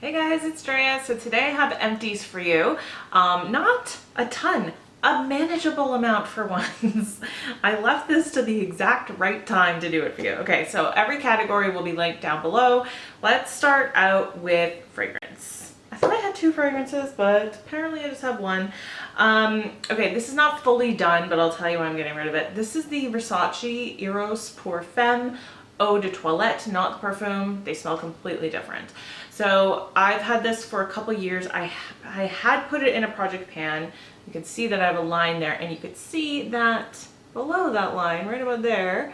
Hey guys, it's Andrea. So today I have empties for you. Not a ton, a manageable amount for once. I left this to the exact right time to do it for you. Okay, so every category will be linked down below. Let's start out with fragrance. I thought I had two fragrances, but apparently I just have one. Okay, this is not fully done, but I'll tell you why I'm getting rid of it. This is the Versace Eros Pour Femme Eau de Toilette, not the perfume. They smell completely different. So I've had this for a couple years. I had put it in a project pan. You can see that I have a line there, and you could see that below that line, right about there,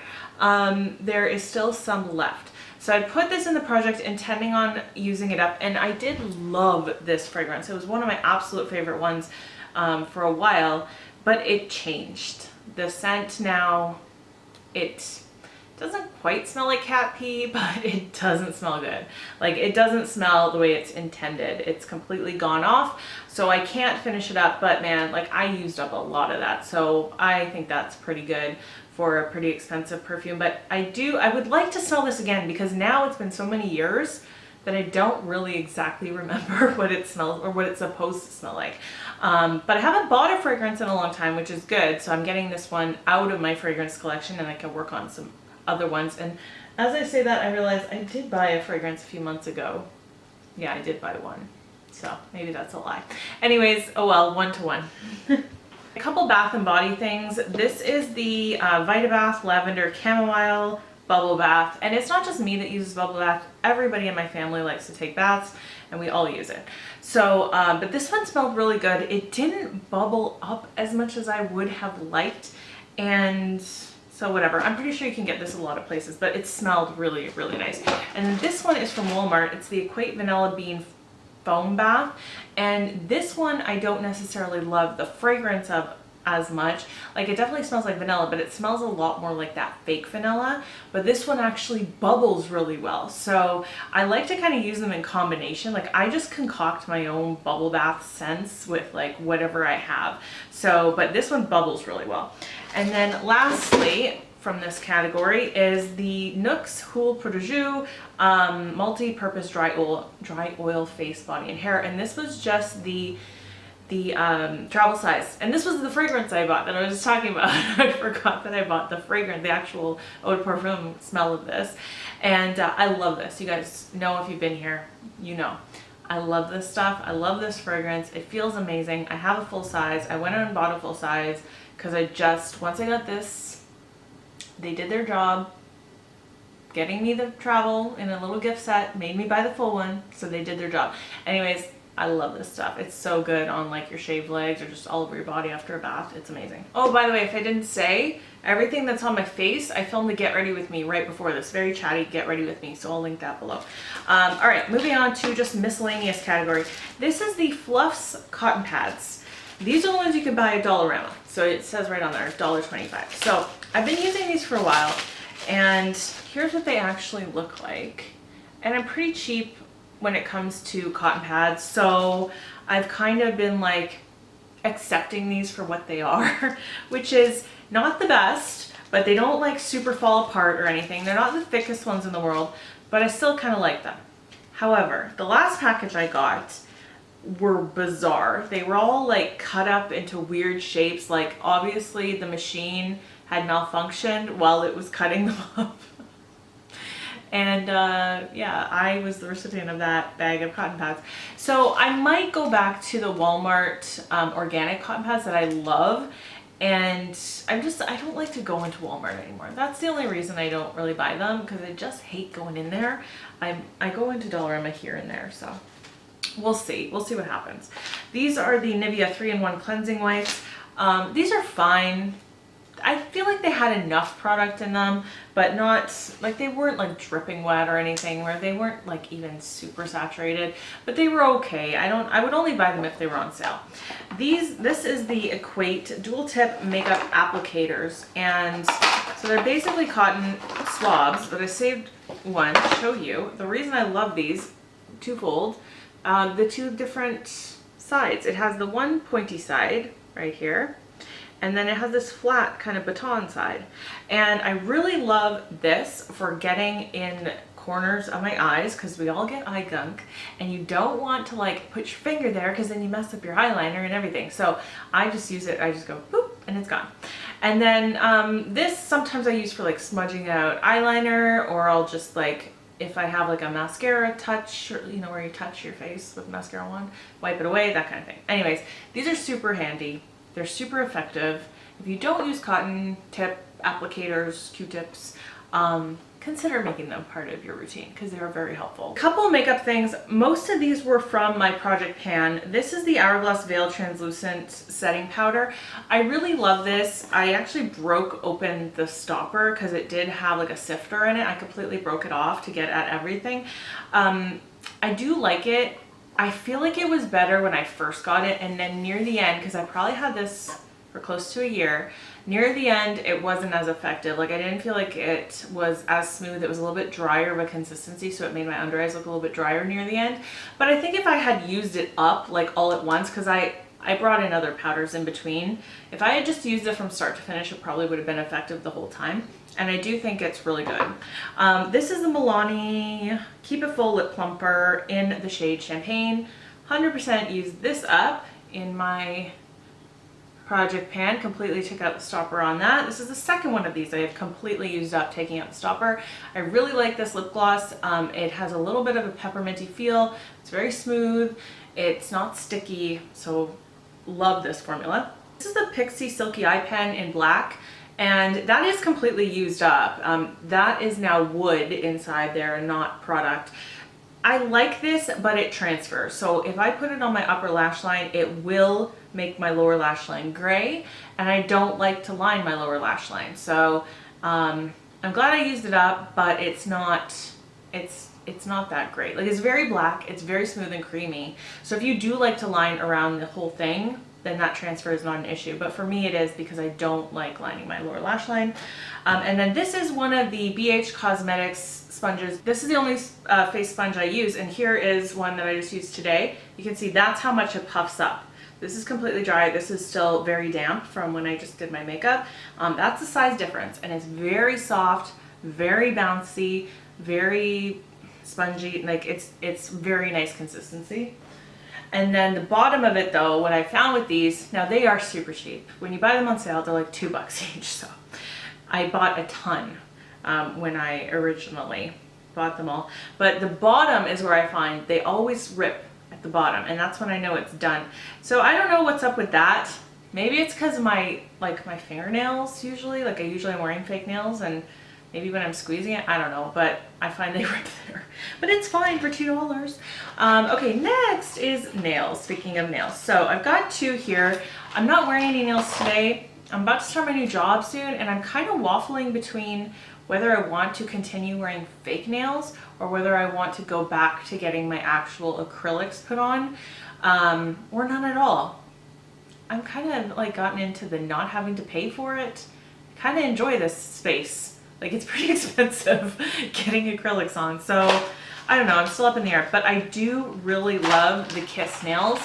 there is still some left. So I put this in the project intending on using it up, and I did love this fragrance. It was one of my absolute favorite ones for a while, but it changed. The scent now, it doesn't quite smell like cat pee, but it doesn't smell good. Like, it doesn't smell the way it's intended. It's completely gone off, so I can't finish it up, but man, like, I used up a lot of that, so I think that's pretty good for a pretty expensive perfume. But I would like to smell this again, because now it's been so many years that I don't really exactly remember what it smells or what it's supposed to smell like. But I haven't bought a fragrance in a long time, which is good, so I'm getting this one out of my fragrance collection, and I can work on some other ones. And as I say that, I realize I did buy a fragrance a few months ago. Yeah, I did buy one, so maybe that's a lie. Anyways, oh well, 1-to-1. A couple bath and body things. This is the Vitabath Lavender Chamomile Bubble Bath, and it's not just me that uses bubble bath. Everybody in my family likes to take baths, and we all use it. So, but this one smelled really good. It didn't bubble up as much as I would have liked, and so whatever. I'm pretty sure you can get this a lot of places, but it smelled really, really nice. And this one is from Walmart. It's the Equate Vanilla Bean Foam Bath. And this one I don't necessarily love the fragrance of as much. Like, it definitely smells like vanilla, but it smells a lot more like that fake vanilla. But this one actually bubbles really well. So I like to kind of use them in combination. Like, I just concoct my own bubble bath scents with like whatever I have. So, but this one bubbles really well. And then lastly, from this category is the NYX Huile Protégé multi-purpose dry oil face, body, and hair. And this was just the travel size, and this was the fragrance I bought that I was just talking about. I forgot that I bought the fragrance, the actual eau de parfum smell of this, and I love this. You guys know, if you've been here, you know I love this stuff. I love this fragrance. It feels amazing. I have a full size. I went out and bought a full size because once I got this, they did their job getting me the travel in a little gift set, made me buy the full one, so they did their job. Anyways, I love this stuff. It's so good on like your shaved legs or just all over your body after a bath. It's amazing. Oh, by the way, if I didn't say, everything that's on my face, I filmed the Get Ready With Me right before this. Very chatty Get Ready With Me, so I'll link that below. All right, moving on to just miscellaneous category. This is the Fluffs cotton pads. These are the ones you can buy at Dollarama. So it says right on there, $1.25. So I've been using these for a while, and here's what they actually look like. And I'm pretty cheap when it comes to cotton pads, so I've kind of been like accepting these for what they are, which is not the best, but they don't like super fall apart or anything. They're not the thickest ones in the world, but I still kind of like them. However, the last package I got were bizarre. They were all like cut up into weird shapes. Like, obviously the machine had malfunctioned while it was cutting them up. And yeah, I was the recipient of that bag of cotton pads. So I might go back to the Walmart organic cotton pads that I love. And I don't like to go into Walmart anymore. That's the only reason I don't really buy them, because I just hate going in there. I go into Dollarama here and there, so we'll see. We'll see what happens. These are the Nivea 3-in-1 cleansing wipes. These are fine. I feel like they had enough product in them, but not like, they weren't like dripping wet or anything, where they weren't like even super saturated, but they were okay. I would only buy them if they were on sale. This is the Equate dual tip makeup applicators, and so they're basically cotton swabs, but I saved one to show you. The reason I love these, twofold, the two different sides. It has the one pointy side right here, and then it has this flat kind of baton side. And I really love this for getting in corners of my eyes because we all get eye gunk, and you don't want to like put your finger there because then you mess up your eyeliner and everything. So I just use it, I just go boop and it's gone. And then this sometimes I use for like smudging out eyeliner, or I'll just like, if I have like a mascara touch, or, you know, where you touch your face with mascara on, wipe it away, that kind of thing. Anyways, these are super handy. They're super effective. If you don't use cotton tip applicators, Q-tips, consider making them part of your routine because they are very helpful. Couple makeup things. Most of these were from my project pan. This is the Hourglass Veil Translucent Setting Powder. I really love this. I actually broke open the stopper because it did have like a sifter in it. I completely broke it off to get at everything. I do like it. I feel like it was better when I first got it, and then near the end, because I probably had this for close to a year, near the end it wasn't as effective. Like I didn't feel like it was as smooth. It was a little bit drier of a consistency, so it made my under eyes look a little bit drier near the end. But I think if I had used it up like all at once, because I brought in other powders in between, if I had just used it from start to finish, it probably would have been effective the whole time. And I do think it's really good. This is the Milani Keep It Full Lip Plumper in the shade Champagne. 100% used this up in my project pan, completely took out the stopper on that. This is the second one of these I have completely used up, taking out the stopper. I really like this lip gloss. It has a little bit of a pepperminty feel. It's very smooth. It's not sticky, so love this formula. This is the Pixie Silky Eye Pen in black, and that is completely used up. That is now wood inside there and not product. I like this, but it transfers. So if I put it on my upper lash line, it will make my lower lash line gray, and I don't like to line my lower lash line. So I'm glad I used it up, but it's not that great. Like, it's very black, it's very smooth and creamy. So if you do like to line around the whole thing, then that transfer is not an issue. But for me it is, because I don't like lining my lower lash line. And then this is one of the Beige Cosmetics sponges. This is the only face sponge I use, and here is one that I just used today. You can see that's how much it puffs up. This is completely dry. This is still very damp from when I just did my makeup. That's the size difference, and it's very soft, very bouncy, very spongy. Like it's very nice consistency. And then the bottom of it though, what I found with these, now they are super cheap. When you buy them on sale, they're like $2 each. So I bought a ton when I originally bought them all. But the bottom is where I find they always rip at the bottom, and that's when I know it's done. So I don't know what's up with that. Maybe it's because of my fingernails usually. Like I usually am wearing fake nails, and maybe when I'm squeezing it, I don't know, but I find they rip there. But it's fine for $2. Okay, next is nails. Speaking of nails, so I've got two here. I'm not wearing any nails today. I'm about to start my new job soon, and I'm kind of waffling between whether I want to continue wearing fake nails or whether I want to go back to getting my actual acrylics put on, or none at all. I'm kind of like gotten into the not having to pay for it. I kind of enjoy this space. Like, it's pretty expensive getting acrylics on, so I don't know, I'm still up in the air, but I do really love the Kiss nails.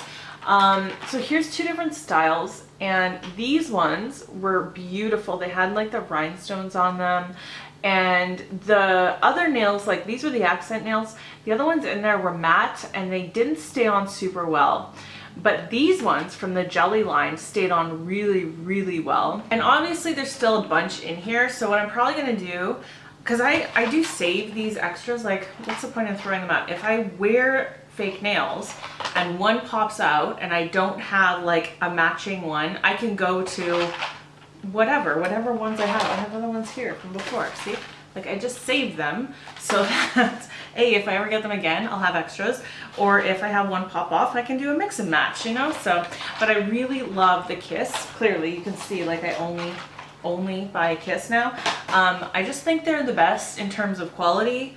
So here's two different styles, and these ones were beautiful. They had like the rhinestones on them, and the other nails, like these were the accent nails. The other ones in there were matte, and they didn't stay on super well. But these ones from the Jelly line stayed on really, really well. And obviously there's still a bunch in here. So what I'm probably gonna do, because I do save these extras, like what's the point of throwing them out? If I wear fake nails and one pops out and I don't have like a matching one, I can go to whatever ones I have. I have other ones here from before, see? Like I just saved them so that A, if I ever get them again, I'll have extras. Or if I have one pop off, I can do a mix and match, you know? So, but I really love the Kiss. Clearly you can see like I only buy Kiss now. I just think they're the best in terms of quality.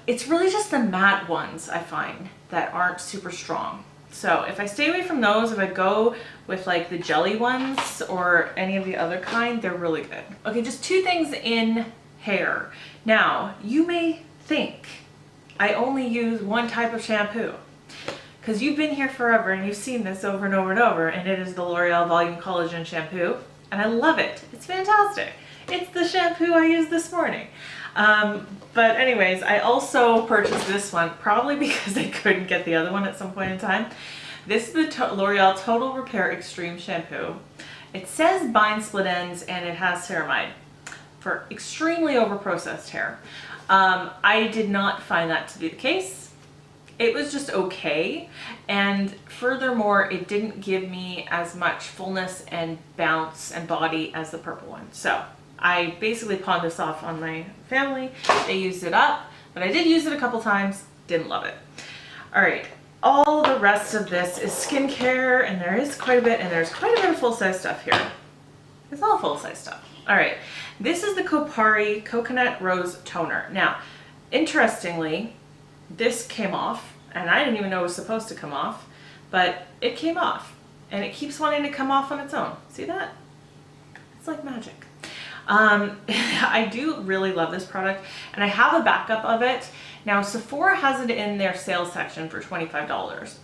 It's really just the matte ones I find that aren't super strong. So if I stay away from those, if I go with like the jelly ones or any of the other kind, they're really good. Okay, just two things in hair. Now, you may think I only use one type of shampoo, because you've been here forever and you've seen this over and over and over, and it is the L'Oreal Volume Collagen Shampoo, and I love it. It's fantastic. It's the shampoo I used this morning. But anyways, I also purchased this one, probably because I couldn't get the other one at some point in time. This is the L'Oreal Total Repair Extreme Shampoo. It says bind split ends and it has ceramide for extremely overprocessed hair. I did not find that to be the case. It was just okay. And furthermore, it didn't give me as much fullness and bounce and body as the purple one. So I basically pawned this off on my family. They used it up, but I did use it a couple times. Didn't love it. All right. All the rest of this is skincare, and there is quite a bit, and there's quite a bit of full-size stuff here. It's all full-size stuff. All right. This is the Kopari Coconut Rose Toner. Now, interestingly, this came off, and I didn't even know it was supposed to come off, but it came off, and it keeps wanting to come off on its own. See that? It's like magic. I do really love this product, and I have a backup of it. Now, Sephora has it in their sales section for $25.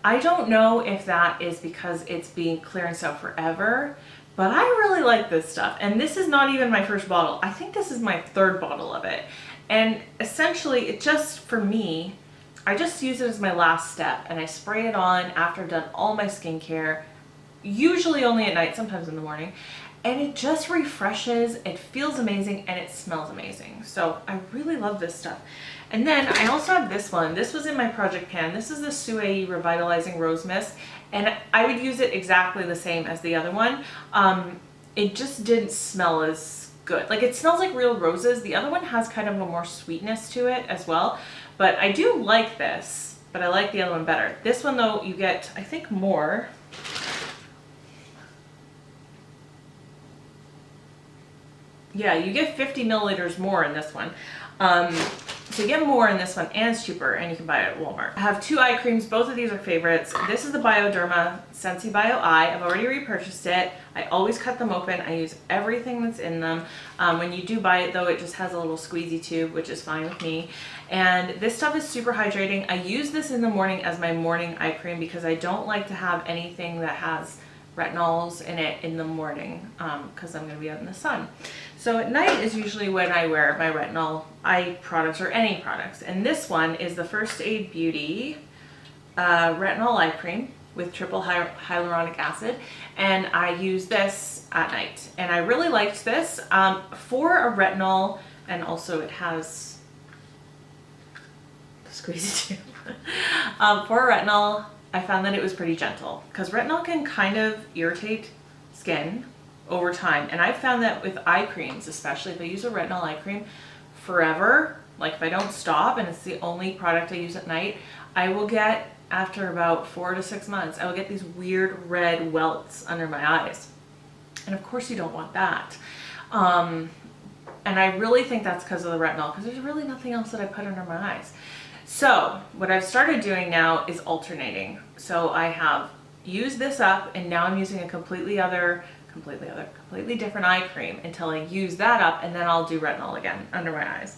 I don't know if that is because it's being clearance out forever, but I really like this stuff. And this is not even my first bottle. I think this is my third bottle of it. And essentially, it just, for me, I just use it as my last step, and I spray it on after I've done all my skincare, usually only at night, sometimes in the morning. And it just refreshes, it feels amazing, and it smells amazing. So I really love this stuff. And then I also have this one. This was in my project pan. This is the Sui Revitalizing Rose Mist, and I would use it exactly the same as the other one. It just didn't smell as good. Like, it smells like real roses. The other one has kind of a more sweetness to it as well. But I do like this, but I like the other one better. This one though, you get, I think, more. Yeah, you get 50 milliliters more in this one. So you get more in this one, and it's cheaper, and you can buy it at Walmart. I have two eye creams. Both of these are favorites. This is the Bioderma Sensi Bio Eye. I've already repurchased it. I always cut them open. I use everything that's in them. When you do buy it though, it just has a little squeezy tube, which is fine with me. And this stuff is super hydrating. I use this in the morning as my morning eye cream because I don't like to have anything that has retinols in it in the morning because I'm going to be out in the sun. So at night is usually when I wear my retinol eye products or any products. And this one is the First Aid Beauty retinol eye cream with triple hyaluronic acid. And I use this at night. And I really liked this for a retinol, and also it has the squeezy tube. For a retinol, I found that it was pretty gentle because retinol can kind of irritate skin over time. And I've found that with eye creams, especially if I use a retinol eye cream forever, like if I don't stop and it's the only product I use at night, I will get, after about 4 to 6 months, I will get these weird red welts under my eyes. And of course you don't want that. And I really think that's because of the retinol, because there's really nothing else that I put under my eyes. So what I've started doing now is alternating. So I have used this up, and now I'm using a completely different eye cream until I use that up, and then I'll do retinol again under my eyes.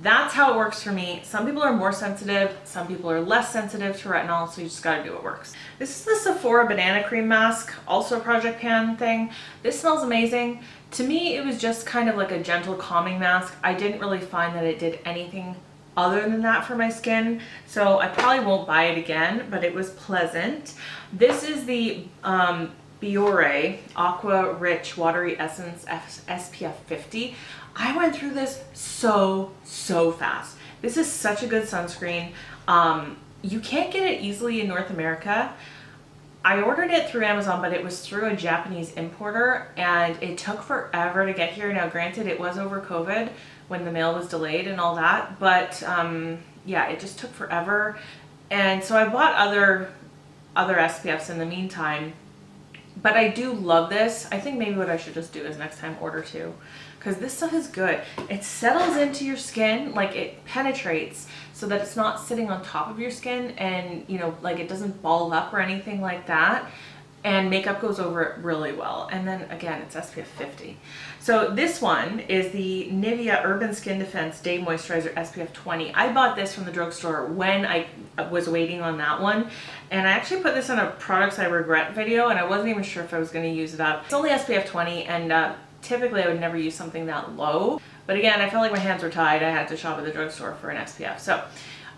That's how it works for me. Some people are more sensitive, some people are less sensitive to retinol, so you just gotta do what works. This is the Sephora Banana Cream Mask, also a Project Pan thing. This smells amazing. To me, it was just kind of like a gentle calming mask. I didn't really find that it did anything other than that for my skin, so I probably won't buy it again, but it was pleasant. This is the Biore Aqua Rich Watery Essence SPF 50. I went through this so fast. This is such a good sunscreen. You can't get it easily in North America. I ordered it through Amazon, but it was through a Japanese importer, and it took forever to get here. Now granted, it was over COVID when the mail was delayed and all that, but yeah, it just took forever. And so I bought other SPFs in the meantime. But I do love this. I think maybe what I should just do is next time order two, because this stuff is good. It settles into your skin, like it penetrates so that it's not sitting on top of your skin, and you know, like it doesn't ball up or anything like that. And makeup goes over it really well. And then again, it's SPF 50. So this one is the Nivea Urban Skin Defense Day Moisturizer SPF 20. I bought this from the drugstore when I was waiting on that one. And I actually put this on a products I regret video, and I wasn't even sure if I was going to use it up. It's only SPF 20, and typically I would never use something that low. But again, I felt like my hands were tied. I had to shop at the drugstore for an SPF. So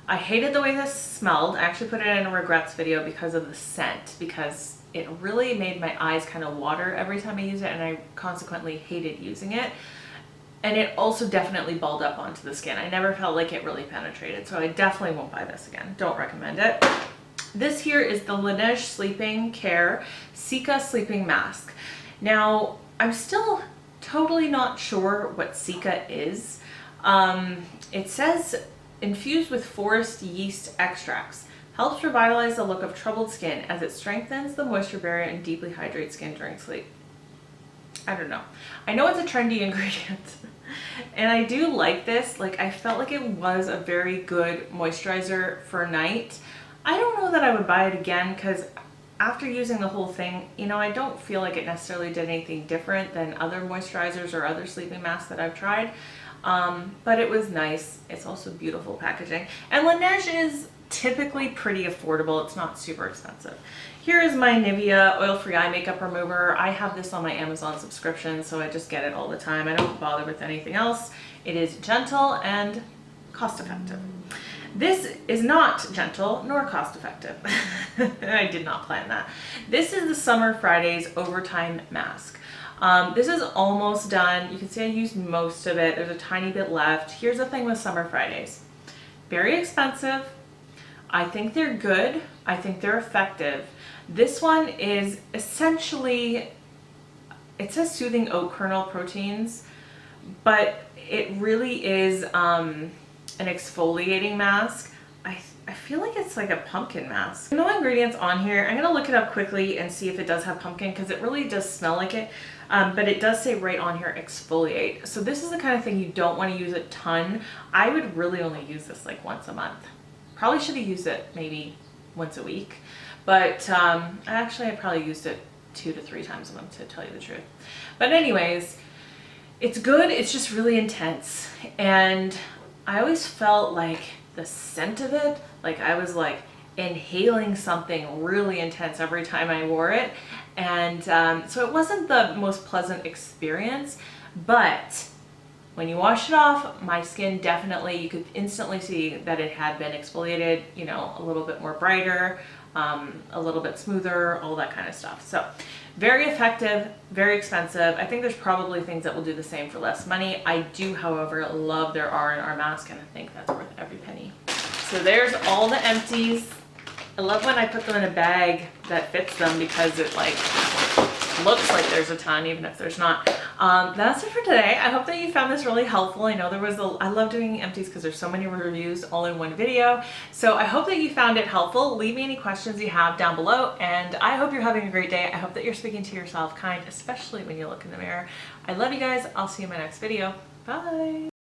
I hated the way this smelled. I actually put it in a regrets video because of the scent, because it really made my eyes kind of water every time I use it, and I consequently hated using it. And it also definitely balled up onto the skin. I never felt like it really penetrated, so I definitely won't buy this again. Don't recommend it. This here is the Laneige Sleeping Care Cica Sleeping Mask. Now, I'm still totally not sure what Cica is. It says infused with forest yeast extracts. Helps revitalize the look of troubled skin as it strengthens the moisture barrier and deeply hydrates skin during sleep. I don't know. I know it's a trendy ingredient. And I do like this. Like, I felt like it was a very good moisturizer for night. I don't know that I would buy it again, because after using the whole thing, you know, I don't feel like it necessarily did anything different than other moisturizers or other sleeping masks that I've tried. But it was nice. It's also beautiful packaging. And Laneige is typically pretty affordable. It's not super expensive. Here is my Nivea oil-free eye makeup remover. I have this on my Amazon subscription, so I just get it all the time. I don't bother with anything else. It is gentle and cost-effective. This is not gentle nor cost-effective. I did not plan that. This is the Summer Fridays Overtime Mask. This is almost done. You can see I used most of it. There's a tiny bit left. Here's the thing with Summer Fridays. Very expensive. I think they're good. I think they're effective. This one is essentially, it says soothing oat kernel proteins, but it really is an exfoliating mask. I feel like it's like a pumpkin mask. No ingredients on here. I'm gonna look it up quickly and see if it does have pumpkin, because it really does smell like it. But it does say right on here, exfoliate. So this is the kind of thing you don't want to use a ton. I would really only use this like once a month. Probably should have used it maybe once a week. But actually I probably used it 2 to 3 times a month, to tell you the truth. But anyways, it's good. It's just really intense. And I always felt like the scent of it, like I was like inhaling something really intense every time I wore it. And so it wasn't the most pleasant experience, but when you wash it off, my skin definitely, you could instantly see that it had been exfoliated, you know, a little bit more brighter, a little bit smoother, all that kind of stuff. So very effective, very expensive. I think there's probably things that will do the same for less money. I do, however, love their R&R mask, and I think that's worth every penny. So there's all the empties. I love when I put them in a bag that fits them, because it like looks like there's a ton, even if there's not. That's it for today. I hope that you found this really helpful. I know there was I love doing empties because there's so many reviews all in one video. So I hope that you found it helpful. Leave me any questions you have down below, and I hope you're having a great day. I hope that you're speaking to yourself kind, especially when you look in the mirror. I love you guys. I'll see you in my next video. Bye.